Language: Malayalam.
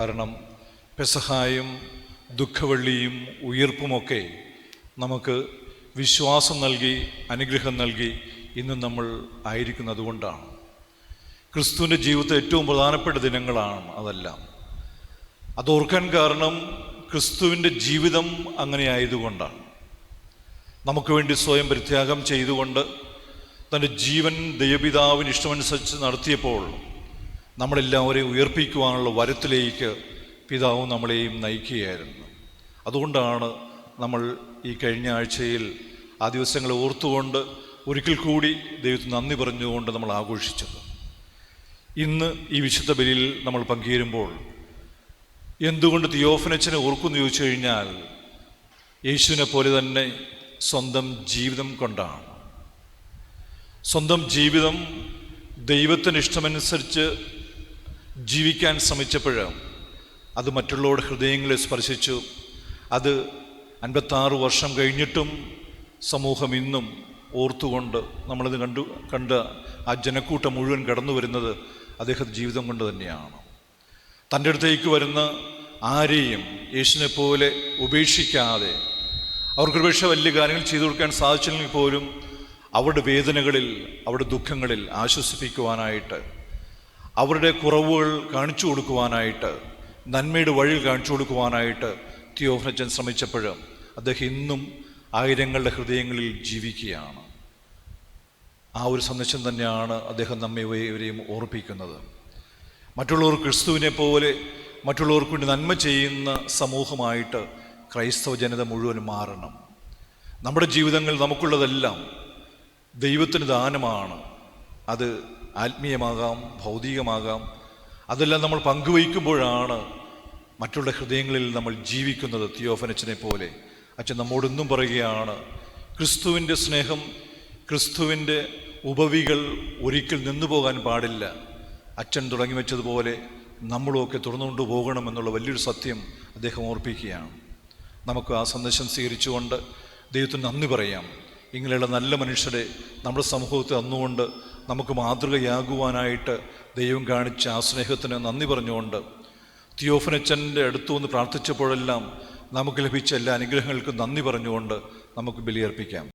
കാരണം പെസഹായും ദുഃഖവെള്ളിയും ഉയിർപ്പുമൊക്കെ നമുക്ക് വിശ്വാസം നൽകി അനുഗ്രഹം നൽകി ഇന്ന് നമ്മൾ ആയിരിക്കുന്നത് കൊണ്ടാണ്. ക്രിസ്തുവിൻ്റെ ജീവിതത്തെ ഏറ്റവും പ്രധാനപ്പെട്ട ദിനങ്ങളാണ് അതെല്ലാം. അതോർക്കാൻ കാരണം ക്രിസ്തുവിൻ്റെ ജീവിതം അങ്ങനെ ആയതുകൊണ്ടാണ്. നമുക്ക് വേണ്ടി സ്വയം പരിത്യാഗം ചെയ്തുകൊണ്ട് തൻ്റെ ജീവൻ ദൈവപിതാവിന് ഇഷ്ടമനുസരിച്ച് നടത്തിയപ്പോൾ നമ്മളെല്ലാവരെയും ഉയർപ്പിക്കുവാനുള്ള വരത്തിലേക്ക് പിതാവും നമ്മളെയും നയിക്കുകയായിരുന്നു. അതുകൊണ്ടാണ് നമ്മൾ ഈ കഴിഞ്ഞ ആഴ്ചയിൽ ആ ദിവസങ്ങളെ ഓർത്തുകൊണ്ട് ഒരിക്കൽ കൂടി ദൈവത്തിന് നന്ദി പറഞ്ഞുകൊണ്ട് നമ്മൾ ആഘോഷിച്ചത്. ഇന്ന് ഈ വിശുദ്ധ ബലിയിൽ നമ്മൾ പങ്കുചേരുമ്പോൾ എന്തുകൊണ്ട് തിയോഫനച്ചനെ ഓർക്കുമെന്ന് ചോദിച്ചു കഴിഞ്ഞാൽ യേശുവിനെ പോലെ തന്നെ സ്വന്തം ജീവിതം കൊണ്ടാണ്. സ്വന്തം ജീവിതം ദൈവത്തിന് ഇഷ്ടമനുസരിച്ച് ജീവിക്കാൻ ശ്രമിച്ചപ്പോൾ അത് മറ്റുള്ളവരുടെ ഹൃദയങ്ങളെ സ്പർശിച്ചു. അത് 56 വർഷം കഴിഞ്ഞിട്ടും സമൂഹം ഇന്നും ഓർത്തുകൊണ്ട് നമ്മളത് കണ്ട് ആ ജനക്കൂട്ടം മുഴുവൻ കടന്നു വരുന്നത് അദ്ദേഹത്തിൻ്റെ ജീവിതം കൊണ്ട് തന്നെയാണ്. തൻ്റെ അടുത്തേക്ക് വരുന്ന ആരെയും യേശുവിനെ പോലെ ഉപേക്ഷിക്കാതെ, അവർക്ക് പക്ഷേ വലിയ കാര്യങ്ങൾ ചെയ്തു കൊടുക്കാൻ സാധിച്ചില്ലെങ്കിൽ പോലും അവരുടെ വേദനകളിൽ, അവരുടെ ദുഃഖങ്ങളിൽ ആശ്വസിപ്പിക്കുവാനായിട്ട്, അവരുടെ കുറവുകൾ കാണിച്ചു കൊടുക്കുവാനായിട്ട്, നന്മയുടെ വഴിയിൽ കാണിച്ചു കൊടുക്കുവാനായിട്ട് തിയോഫനച്ചൻ ശ്രമിച്ചപ്പോൾ അദ്ദേഹം ഇന്നും ആയിരങ്ങളുടെ ഹൃദയങ്ങളിൽ ജീവിക്കുകയാണ്. ആ ഒരു സന്ദേശം തന്നെയാണ് അദ്ദേഹം നമ്മെ ഇവരെയും ഓർപ്പിക്കുന്നത്. മറ്റുള്ളവർ ക്രിസ്തുവിനെ പോലെ മറ്റുള്ളവർക്ക് വേണ്ടി നന്മ ചെയ്യുന്ന സമൂഹമായിട്ട് ക്രൈസ്തവ ജനത മുഴുവൻ മാറണം. നമ്മുടെ ജീവിതങ്ങൾ നമുക്കുള്ളതെല്ലാം ദൈവത്തിന് ദാനമാണ്. അത് ആത്മീയമാകാം, ഭൗതികമാകാം. അതെല്ലാം നമ്മൾ പങ്കുവയ്ക്കുമ്പോഴാണ് മറ്റുള്ള ഹൃദയങ്ങളിൽ നമ്മൾ ജീവിക്കുന്നത്. തിയോഫനച്ചനെ പോലെ അച്ഛൻ നമ്മോടൊന്നും പറയുകയാണ്, ക്രിസ്തുവിൻ്റെ സ്നേഹം, ക്രിസ്തുവിൻ്റെ ഉപവികൾ ഒരിക്കൽ നിന്നു പോകാൻ പാടില്ല. അച്ഛൻ തുടങ്ങി വെച്ചതുപോലെ നമ്മളുമൊക്കെ തുറന്നുകൊണ്ട് പോകണമെന്നുള്ള വലിയൊരു സത്യം അദ്ദേഹം ഓർപ്പിക്കുകയാണ്. നമുക്ക് ആ സന്ദേശം സ്വീകരിച്ചുകൊണ്ട് ദൈവത്തിന് നന്ദി പറയാം. ഇങ്ങനെയുള്ള നല്ല മനുഷ്യരെ നമ്മുടെ സമൂഹത്തിൽ തന്നുകൊണ്ട് നമുക്ക് മാതൃകയാകുവാനായിട്ട് ദൈവം കാണിച്ച ആ സ്നേഹത്തിന് നന്ദി പറഞ്ഞുകൊണ്ട് തിയോഫനച്ചൻ്റെ അടുത്തു വന്ന് പ്രാർത്ഥിച്ചപ്പോഴെല്ലാം നമുക്ക് ലഭിച്ച എല്ലാ അനുഗ്രഹങ്ങൾക്കും നന്ദി പറഞ്ഞുകൊണ്ട് നമുക്ക് ബലിയർപ്പിക്കാം.